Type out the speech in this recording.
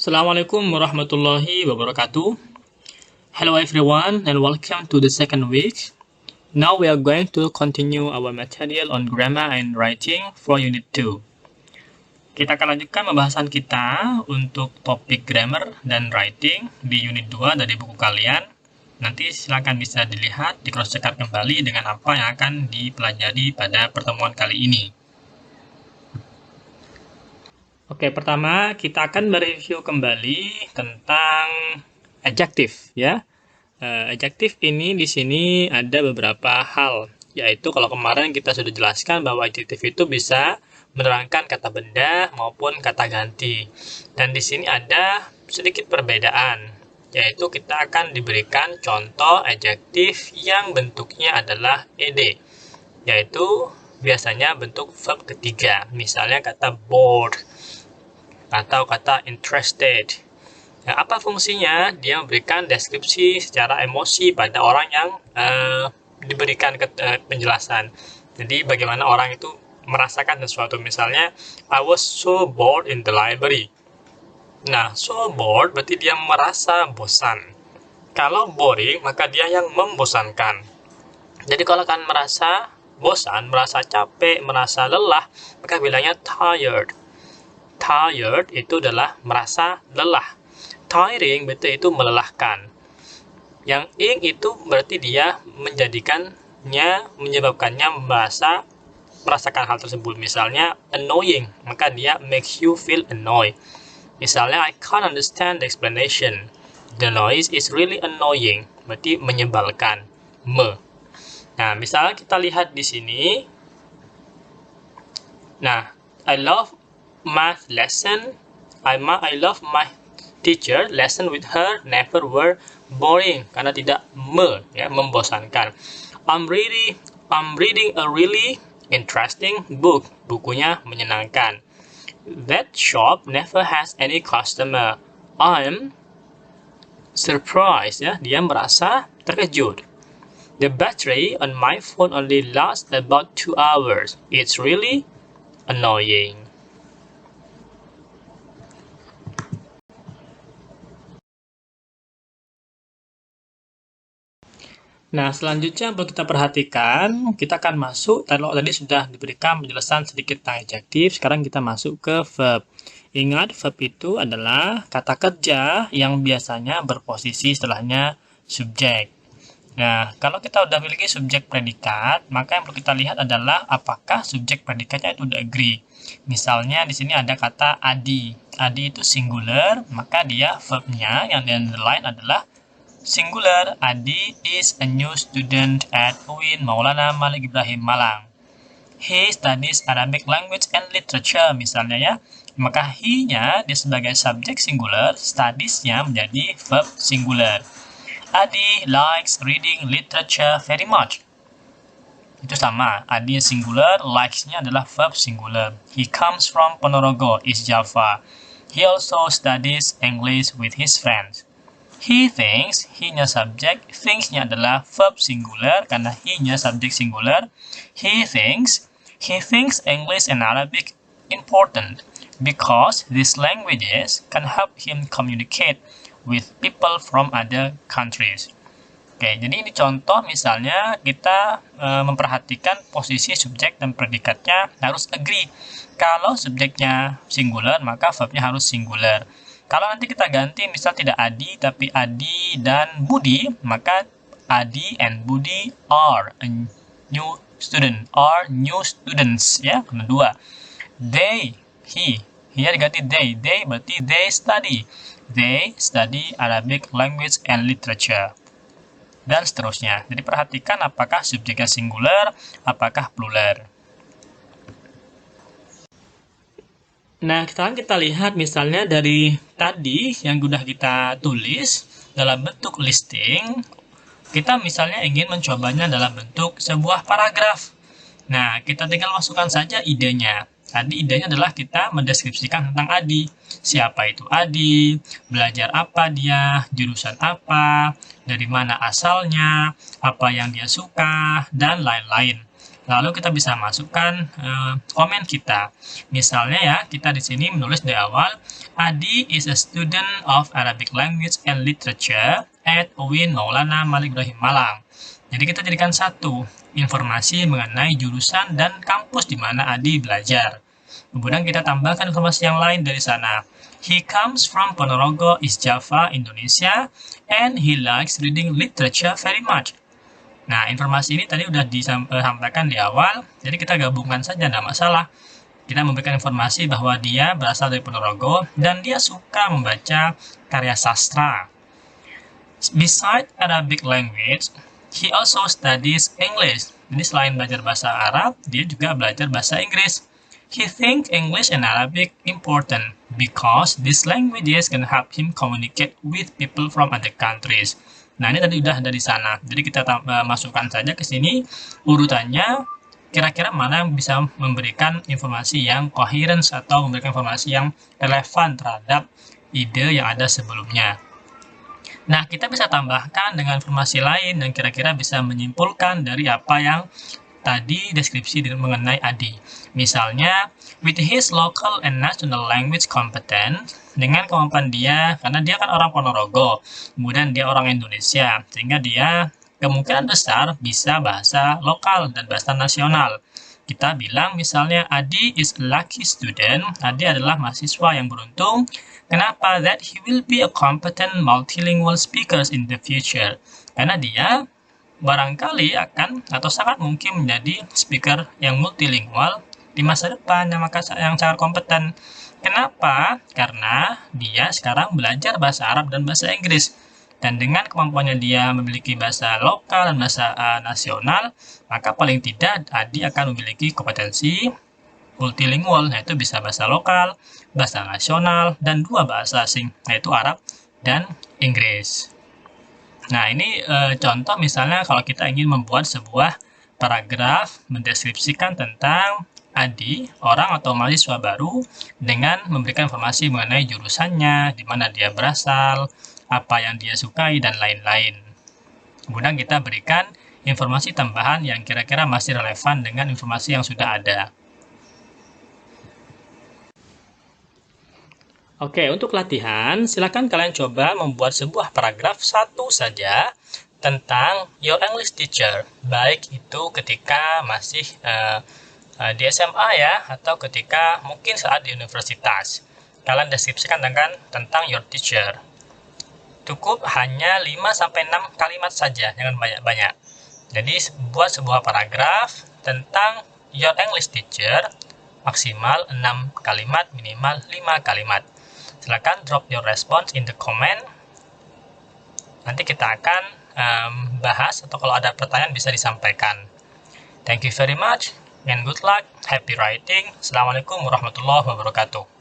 Assalamualaikum warahmatullahi wabarakatuh. Hello everyone and welcome to the second week. Now we are going to continue our material on grammar and writing for unit 2. Kita akan lanjutkan pembahasan kita untuk topik grammar dan writing di unit 2 dari buku kalian. Nanti silakan bisa dilihat, di cross check kembali dengan apa yang akan dipelajari pada pertemuan kali ini. Oke, pertama kita akan mereview kembali tentang adjektif ya. Adjektif ini di sini ada beberapa hal, yaitu kalau kemarin kita sudah jelaskan bahwa adjektif itu bisa menerangkan kata benda maupun kata ganti. Dan di sini ada sedikit perbedaan, yaitu kita akan diberikan contoh adjektif yang bentuknya adalah ed, yaitu biasanya bentuk verb ketiga, misalnya kata bored atau kata interested. Nah, apa fungsinya? Dia memberikan deskripsi secara emosi pada orang yang diberikan penjelasan. Jadi bagaimana orang itu merasakan sesuatu. Misalnya, I was so bored in the library. Nah, so bored berarti dia merasa bosan. Kalau boring, maka dia yang membosankan. Jadi kalau kan merasa bosan, merasa capek, merasa lelah, maka bilangnya tired. Tired itu adalah merasa lelah. Tiring berarti itu melelahkan. Yang ing itu berarti dia menyebabkannya merasakan hal tersebut. Misalnya annoying, maka dia makes you feel annoyed. Misalnya I can't understand the explanation. The noise is really annoying, berarti menyebalkan. Nah, misalnya kita lihat di sini. Nah, I love math lesson. I love my teacher. Lesson with her never were boring, karena tidak membosankan. I'm reading a really interesting book. Bukunya menyenangkan. That shop never has any customer. I'm surprised. Dia merasa terkejut. The battery on my phone only lasts about 2 hours. It's really annoying. Nah, selanjutnya perlu kita perhatikan, kita akan masuk, tadi sudah diberikan penjelasan sedikit tentang adjektif, sekarang kita masuk ke verb. Ingat, verb itu adalah kata kerja yang biasanya berposisi setelahnya subjek. Nah, kalau kita udah memiliki subjek predikat, maka yang perlu kita lihat adalah apakah subjek predikatnya itu udah agree. Misalnya di sini ada kata adi. Adi itu singular, maka dia verbnya yang di underline adalah singular. Adi is a new student at UIN Maulana Malik Ibrahim Malang. He studies Arabic language and literature, misalnya ya. Maka he-nya dia sebagai subjek singular, studies-nya menjadi verb singular. Adi likes reading literature very much. Itu sama, Adi singular, likes-nya adalah verb singular. He comes from Ponorogo, East Java. He also studies English with his friends. He thinks, he-nya subjek, thinks-nya adalah verb singular karena he-nya subjek singular. He thinks English and Arabic important because these languages can help him communicate with people from other countries. Oke, jadi ini contoh misalnya kita memperhatikan posisi subjek dan predikatnya harus agree. Kalau subjeknya singular, maka verbnya harus singular. Kalau nanti kita ganti, misal tidak Adi, tapi Adi dan Budi, maka Adi and Budi are a new student, are new students, ya, karena dua. They, he diganti they berarti they study Arabic language and literature, dan seterusnya. Jadi perhatikan apakah subjeknya singular, apakah plural. Nah, sekarang kita lihat misalnya dari tadi yang sudah kita tulis dalam bentuk listing, kita misalnya ingin mencobanya dalam bentuk sebuah paragraf. Nah, kita tinggal masukkan saja idenya. Tadi idenya adalah kita mendeskripsikan tentang Adi. Siapa itu Adi, belajar apa dia, jurusan apa, dari mana asalnya, apa yang dia suka, dan lain-lain. Lalu kita bisa masukkan komen kita. Misalnya ya, kita di sini menulis di awal, Adi is a student of Arabic Language and Literature at UIN Maulana Malik Ibrahim Malang. Jadi kita jadikan satu informasi mengenai jurusan dan kampus di mana Adi belajar. Kemudian kita tambahkan informasi yang lain dari sana. He comes from Ponorogo, East Java, Indonesia, and he likes reading literature very much. Nah, informasi ini tadi udah disampaikan di awal, jadi kita gabungkan saja, tidak masalah. Kita memberikan informasi bahwa dia berasal dari Ponorogo dan dia suka membaca karya sastra. Besides Arabic language, he also studies English. Jadi selain belajar bahasa Arab, dia juga belajar bahasa Inggris. He thinks English and Arabic important because these languages can help him communicate with people from other countries. Nah, ini tadi udah ada di sana. Jadi kita masukkan saja ke sini urutannya, kira-kira mana yang bisa memberikan informasi yang coherence atau memberikan informasi yang relevan terhadap ide yang ada sebelumnya. Nah, kita bisa tambahkan dengan informasi lain dan kira-kira bisa menyimpulkan dari apa yang tadi deskripsi mengenai Adi. Misalnya, with his local and national language competence, dengan kemampuan dia, karena dia kan orang Ponorogo, kemudian dia orang Indonesia, sehingga dia kemungkinan besar bisa bahasa lokal dan bahasa nasional. Kita bilang misalnya, Adi is a lucky student, Adi adalah mahasiswa yang beruntung. Kenapa? That he will be a competent multilingual speaker in the future. Karena dia barangkali akan atau sangat mungkin menjadi speaker yang multilingual di masa depan yang sangat kompeten. Kenapa? Karena dia sekarang belajar bahasa Arab dan bahasa Inggris. Dan dengan kemampuannya dia memiliki bahasa lokal dan bahasa nasional, maka paling tidak Adi akan memiliki kompetensi multilingual, yaitu bisa bahasa lokal, bahasa nasional, dan 2 bahasa asing, yaitu Arab dan Inggris. Nah, ini contoh misalnya kalau kita ingin membuat sebuah paragraf mendeskripsikan tentang Adi, orang atau mahasiswa baru, dengan memberikan informasi mengenai jurusannya, di mana dia berasal, apa yang dia sukai, dan lain-lain. Kemudian kita berikan informasi tambahan yang kira-kira masih relevan dengan informasi yang sudah ada. Oke, untuk latihan, silakan kalian coba membuat sebuah paragraf satu saja tentang your English teacher, baik itu ketika masih di SMA ya, atau ketika mungkin saat di universitas. Kalian deskripsikan tentang your teacher. Cukup hanya 5-6 kalimat saja, jangan banyak-banyak. Jadi buat sebuah paragraf tentang your English teacher, maksimal 6 kalimat, minimal 5 kalimat. Silakan drop your response in the comment. Nanti kita akan bahas, atau kalau ada pertanyaan bisa disampaikan. Thank you very much and good luck. Happy writing. Assalamualaikum warahmatullahi wabarakatuh.